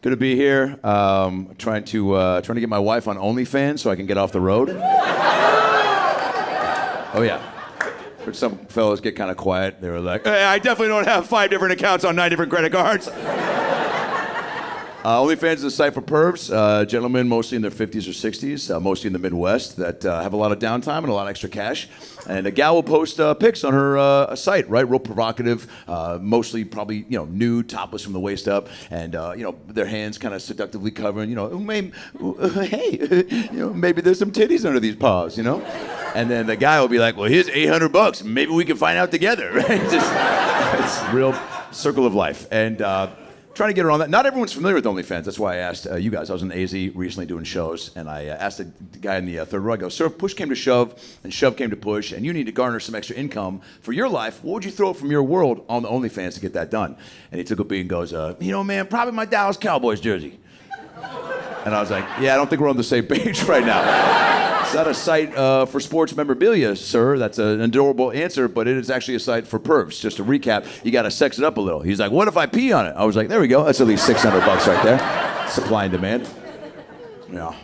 Good to be here. Trying to get my wife on OnlyFans so I can get off the road. Oh yeah. Heard some fellas get kind of quiet. They were like, "Hey, I definitely don't have 5 different accounts on 9 different credit cards." OnlyFans is a site for pervs, gentlemen mostly in their 50s or 60s, mostly in the Midwest, that have a lot of downtime and a lot of extra cash. And a gal will post pics on her site, right? Real provocative, mostly probably nude, topless from the waist up, and their hands kind of seductively covering. Maybe, hey, maybe there's some titties under these paws, And then the guy will be like, "Well, here's $800. Maybe we can find out together." Right? It's a real circle of life, and. Trying to get around that. Not everyone's familiar with OnlyFans. That's why I asked you guys. I was in AZ recently doing shows, and I asked the guy in the third row, I go, "Sir, if push came to shove, and shove came to push, and you need to garner some extra income for your life, what would you throw from your world on the OnlyFans to get that done?" And he took a beat and goes, "Man, probably my Dallas Cowboys jersey." And I was like, "Yeah, I don't think we're on the same page right now. It's not a site for sports memorabilia, sir. That's an adorable answer, but it is actually a site for pervs. Just to recap, you got to sex it up a little." He's like, "What if I pee on it?" I was like, "There we go. That's at least $600 right there. Supply and demand." Yeah.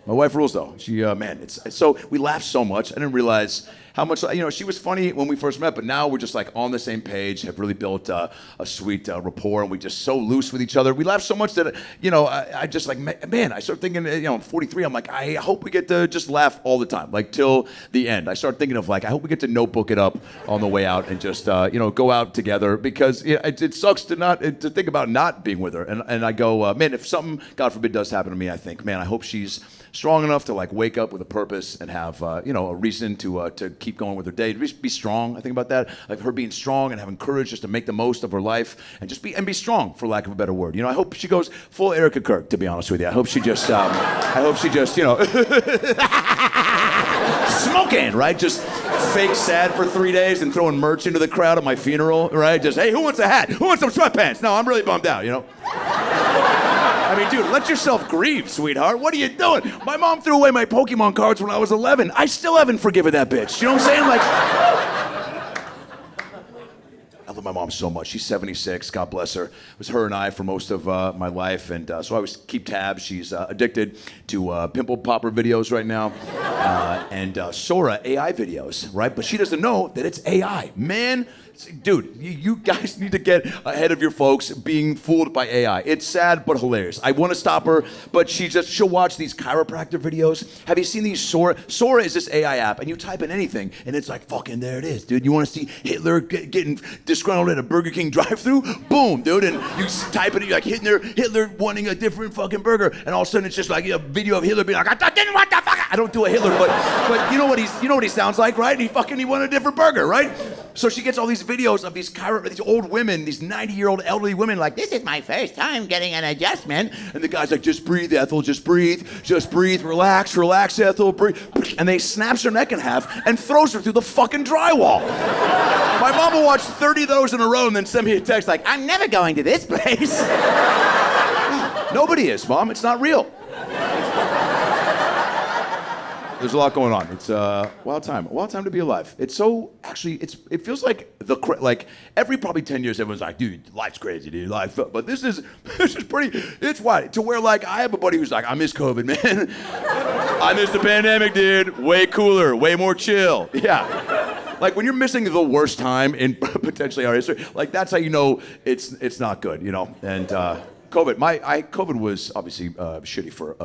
My wife rules though. She, it's so we laugh so much. I didn't realize how much, she was funny when we first met, but now we're just like on the same page, have really built a sweet rapport, and we just so loose with each other. We laugh so much that, I just like, man, I start thinking, I'm 43, I'm like, I hope we get to just laugh all the time, like till the end. I start thinking of like, I hope we get to notebook it up on the way out and just, go out together, because it sucks to think about not being with her. And I go, man, if something, God forbid, does happen to me, I think, man, I hope she's strong enough to like wake up with a purpose and have a reason to keep going with her day. Be strong. I think about that, like her being strong and having courage just to make the most of her life and just be strong, for lack of a better word. I hope she goes full Erica Kirk, to be honest with you. I hope she just smoking, right? Just fake sad for 3 days and throwing merch into the crowd at my funeral, right? Just, "Hey, who wants a hat? Who wants some sweatpants?" No, I'm really bummed out, I mean, dude, let yourself grieve, sweetheart. What are you doing? My mom threw away my Pokemon cards when I was 11. I still haven't forgiven that bitch. You know what I'm saying? Like, I love my mom so much. She's 76. God bless her. It was her and I for most of my life, and so I always keep tabs. She's addicted to pimple popper videos right now, and Sora AI videos, right? But she doesn't know that it's AI. Man, dude, you guys need to get ahead of your folks being fooled by AI. It's sad but hilarious. I want to stop her, but she'll watch these chiropractor videos. Have you seen these Sora? Sora is this AI app, and you type in anything, and it's like, fucking there it is, dude. You want to see Hitler getting disgruntled at a Burger King drive-thru? Boom, dude. And you type it, you're like Hitler wanting a different fucking burger, and all of a sudden it's just like a video of Hitler being like, "I didn't want the fuck." I don't do a Hitler, but you know what he sounds like, right? He wanted a different burger, right? So she gets all these videos of these old women, these 90-year-old elderly women, like, "This is my first time getting an adjustment." And the guy's like, "Just breathe, Ethel, just breathe, relax, Ethel, breathe." And they snaps her neck in half and throws her through the fucking drywall. My mom will watch 30 of those in a row and then send me a text like, "I'm never going to this place." Nobody is, Mom. It's not real. There's a lot going on. It's a wild time to be alive. It's so, actually, it feels like every probably 10 years, everyone's like, "Dude, life's crazy, dude, life." But this is pretty, it's wild. To where, like, I have a buddy who's like, "I miss COVID, man." "I miss the pandemic, dude. Way cooler, way more chill." Yeah. Like, when you're missing the worst time in potentially our history, like, that's how you know it's not good, and, COVID. COVID was obviously shitty for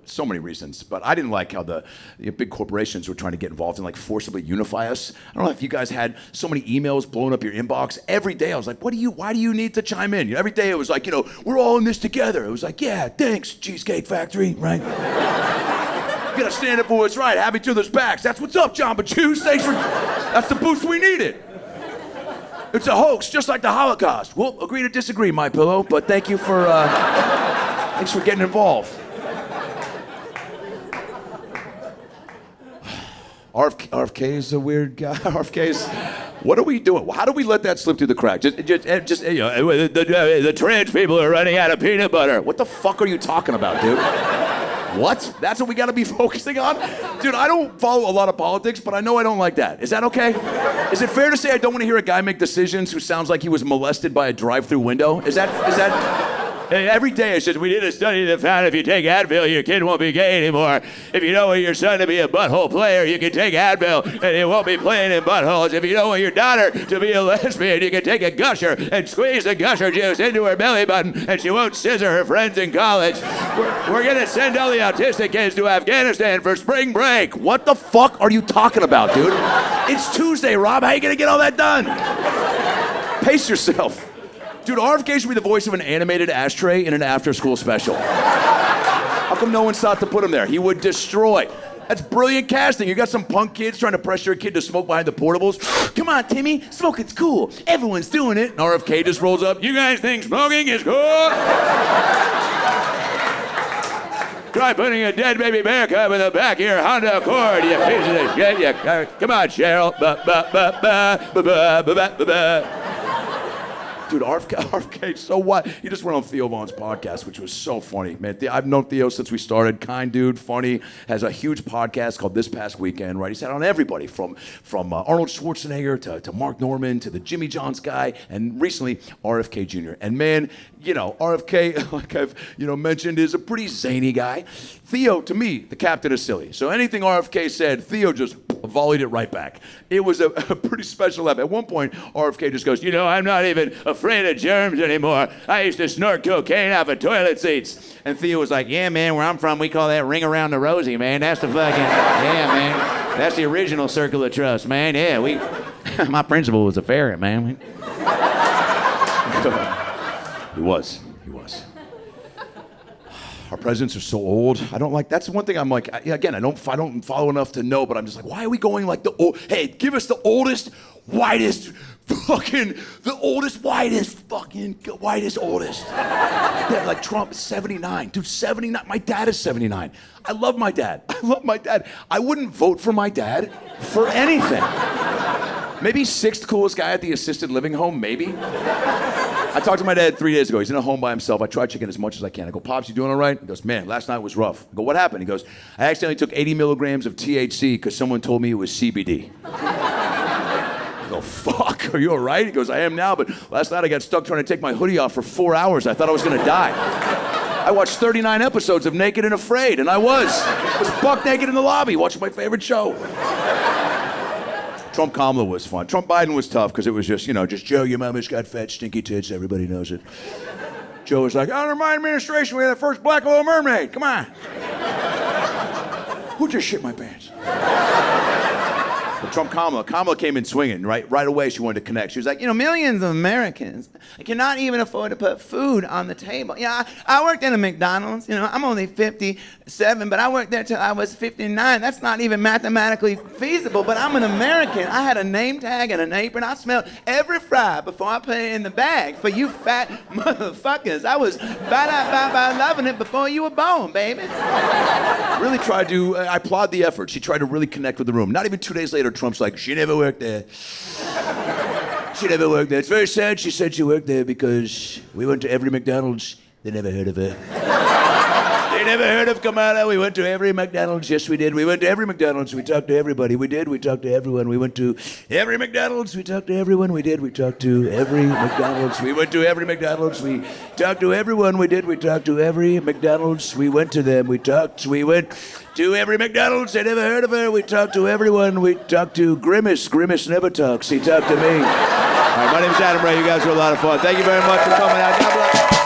so many reasons, but I didn't like how the big corporations were trying to get involved and like forcibly unify us. I don't know if you guys had so many emails blowing up your inbox every day. I was like, why do you need to chime in? Every day it was like, we're all in this together. It was like, yeah, thanks, Cheesecake Factory, right? You gotta stand up for what's right. Have each other's backs. That's what's up, Jamba Juice. That's the boost we needed. It's a hoax, just like the Holocaust. Well, agree to disagree, my pillow, but thanks for getting involved. RFK is a weird guy. RFK's, what are we doing? How do we let that slip through the cracks? The trans people are running out of peanut butter. What the fuck are you talking about, dude? What? That's what we gotta be focusing on? Dude, I don't follow a lot of politics, but I know I don't like that. Is that okay? Is it fair to say I don't want to hear a guy make decisions who sounds like he was molested by a drive-through window? Is that Every day it says, we did a study that found if you take Advil, your kid won't be gay anymore. If you don't want your son to be a butthole player, you can take Advil and he won't be playing in buttholes. If you don't want your daughter to be a lesbian, you can take a gusher and squeeze the gusher juice into her belly button and she won't scissor her friends in college. We're going to send all the autistic kids to Afghanistan for spring break. What the fuck are you talking about, dude? It's Tuesday, Rob. How are you going to get all that done? Pace yourself. Dude, RFK should be the voice of an animated ashtray in an after-school special. How come no one thought to put him there? He would destroy. That's brilliant casting. You got some punk kids trying to pressure a kid to smoke behind the portables. Come on, Timmy, smoking's cool. Everyone's doing it. And RFK just rolls up. You guys think smoking is cool? Try putting a dead baby bear cub in the back of your Honda Accord, you piece of shit. Come on, Cheryl. Dude, RFK, so what? He just went on Theo Vaughn's podcast, which was so funny, man. I've known Theo since we started. Kind dude, funny. Has a huge podcast called This Past Weekend, right? He's had on everybody from Arnold Schwarzenegger to Mark Norman to the Jimmy John's guy, and recently RFK Jr. And man, RFK, like I've mentioned, is a pretty zany guy. Theo, to me, the captain is silly. So anything RFK said, Theo just volleyed it right back. It was a pretty special app. At one point, RFK just goes, I'm not even afraid of germs anymore. I used to snort cocaine off of toilet seats. And Theo was like, yeah, man, where I'm from, we call that ring around the rosy, man. That's the fucking, yeah, man. That's the original circle of trust, man. Yeah, my principal was a ferret, man. He was. Our presidents are so old. I don't like. That's one thing I'm like. Again, I don't follow enough to know. But I'm just like, why are we going like the old? Hey, give us the oldest, whitest, oldest. Yeah, like Trump, 79. Dude, 79. My dad is 79. I love my dad. I wouldn't vote for my dad for anything. Maybe sixth coolest guy at the assisted living home. Maybe. I talked to my dad 3 days ago. He's in a home by himself. I try checking as much as I can. I go, Pops, you doing all right? He goes, man, last night was rough. I go, what happened? He goes, I accidentally took 80 milligrams of THC because someone told me it was CBD. I go, fuck, are you all right? He goes, I am now, but last night I got stuck trying to take my hoodie off for 4 hours. I thought I was going to die. I watched 39 episodes of Naked and Afraid, and I was buck naked in the lobby watching my favorite show. Trump Kamala was fun. Trump Biden was tough because it was just Joe, your mama's got fat, stinky tits. Everybody knows it. Joe was like, under my administration, we had the first black Little Mermaid. Come on. Who just shit my pants? But Trump Kamala came in swinging, right? Right away, she wanted to connect. She was like, millions of Americans cannot even afford to put food on the table. Yeah, I worked in a McDonald's. I'm only 57, but I worked there till I was 59. That's not even mathematically feasible, but I'm an American. I had a name tag and an apron. I smelled every fry before I put it in the bag for you fat motherfuckers. I was loving it before you were born, baby. Really tried to, I applaud the effort. She tried to really connect with the room. Not even 2 days later, Trump's like, she never worked there. She never worked there. It's very sad she said she worked there because we went to every McDonald's. They never heard of her. They never heard of Kamala. We went to every McDonald's. Yes, we did. We went to every McDonald's. We talked to everybody. We did. We talked to everyone. We went to every McDonald's. We talked to everyone. We did. We talked to every McDonald's. We went to every McDonald's. We talked to everyone. We did. We talked to every McDonald's. We went to them. We talked. We went to every McDonald's. They never heard of her. We talked to everyone. We talked to Grimace. Grimace never talks. He talked to me. All right, my name's Adam Ray. You guys were a lot of fun. Thank you very much for coming out. God bless.